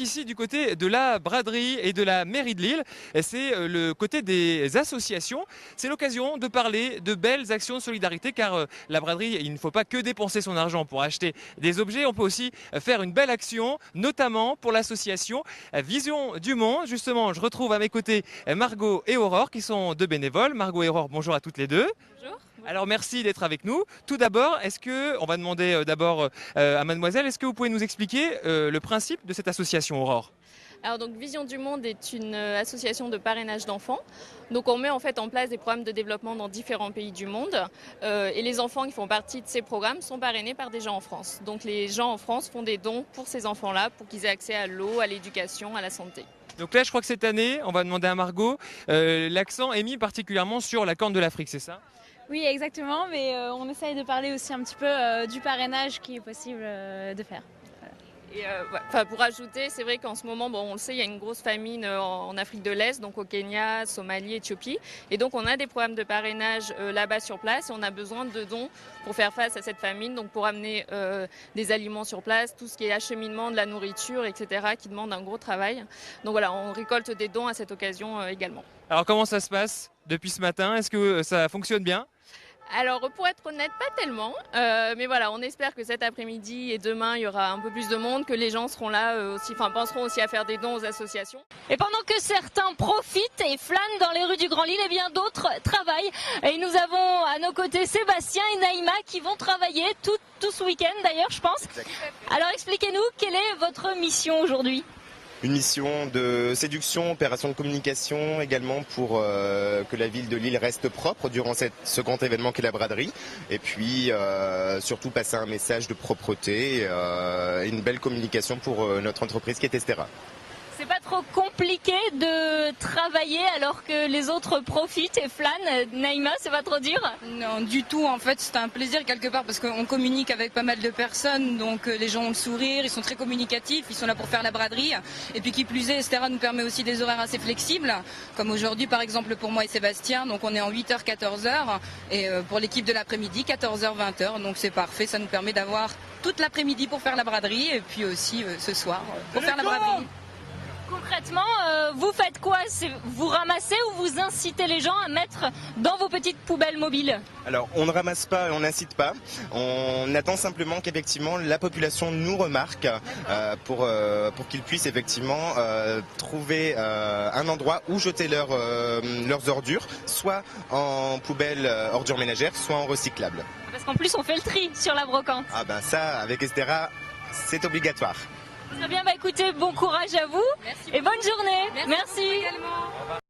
Ici du côté de la braderie et de la mairie de Lille, c'est le côté des associations. C'est l'occasion de parler de belles actions de solidarité car la braderie, il ne faut pas que dépenser son argent pour acheter des objets, on peut aussi faire une belle action, notamment pour l'association Vision du Monde. Justement, je retrouve à mes côtés Margot et Aurore qui sont deux bénévoles. Margot et Aurore, bonjour à toutes les deux. Bonjour. Alors merci d'être avec nous. Tout d'abord, on va demander d'abord à mademoiselle, est-ce que vous pouvez nous expliquer le principe de cette association Aurore? Alors donc Vision du Monde est une association de parrainage d'enfants. Donc on met en fait en place des programmes de développement dans différents pays du monde et les enfants qui font partie de ces programmes sont parrainés par des gens en France. Donc les gens en France font des dons pour ces enfants-là pour qu'ils aient accès à l'eau, à l'éducation, à la santé. Donc là, je crois que cette année, on va demander à Margot, l'accent est mis particulièrement sur la Corne de l'Afrique, c'est ça? Oui, exactement, mais on essaye de parler aussi un petit peu du parrainage qui est possible de faire. Et pour ajouter, c'est vrai qu'en ce moment, on le sait, il y a une grosse famine en Afrique de l'Est, donc au Kenya, Somalie, Éthiopie. Et donc on a des programmes de parrainage là-bas sur place et on a besoin de dons pour faire face à cette famine, donc pour amener des aliments sur place, tout ce qui est acheminement de la nourriture, etc., qui demande un gros travail. Donc voilà, on récolte des dons à cette occasion également. Alors comment ça se passe depuis ce matin? Est-ce que ça fonctionne bien? Alors pour être honnête, pas tellement, mais voilà, on espère que cet après-midi et demain il y aura un peu plus de monde, que les gens seront là aussi, penseront aussi à faire des dons aux associations. Et pendant que certains profitent et flânent dans les rues du Grand Lille, et bien d'autres travaillent. Et nous avons à nos côtés Sébastien et Naïma qui vont travailler tout ce week-end d'ailleurs, je pense. Alors expliquez-nous, quelle est votre mission aujourd'hui ? Une mission de séduction, opération de communication également pour que la ville de Lille reste propre durant ce grand événement qu'est la braderie. Et puis surtout passer un message de propreté et une belle communication pour notre entreprise qui est Estera. C'est pas trop compliqué de travailler alors que les autres profitent et flânent? Naïma, c'est pas trop dur? Non, du tout. En fait, c'est un plaisir quelque part parce qu'on communique avec pas mal de personnes. Donc les gens ont le sourire, ils sont très communicatifs, ils sont là pour faire la braderie. Et puis qui plus est, Estera nous permet aussi des horaires assez flexibles. Comme aujourd'hui, par exemple, pour moi et Sébastien. Donc on est en 8h, 14h. Et pour l'équipe de l'après-midi, 14h, 20h. Donc c'est parfait. Ça nous permet d'avoir toute l'après-midi pour faire la braderie. Et puis aussi ce soir pour faire la braderie. Concrètement, vous faites quoi? Vous ramassez ou vous incitez les gens à mettre dans vos petites poubelles mobiles? Alors, on ne ramasse pas et on n'incite pas. On attend simplement qu'effectivement la population nous remarque pour qu'ils puissent effectivement trouver un endroit où jeter leurs ordures, soit en poubelle ordures ménagères, soit en recyclable. Parce qu'en plus, on fait le tri sur la brocante. Ah ben ça, avec Estera, c'est obligatoire. Très bien, écoutez, bon courage à vous. Merci et bonne journée. Merci. Également.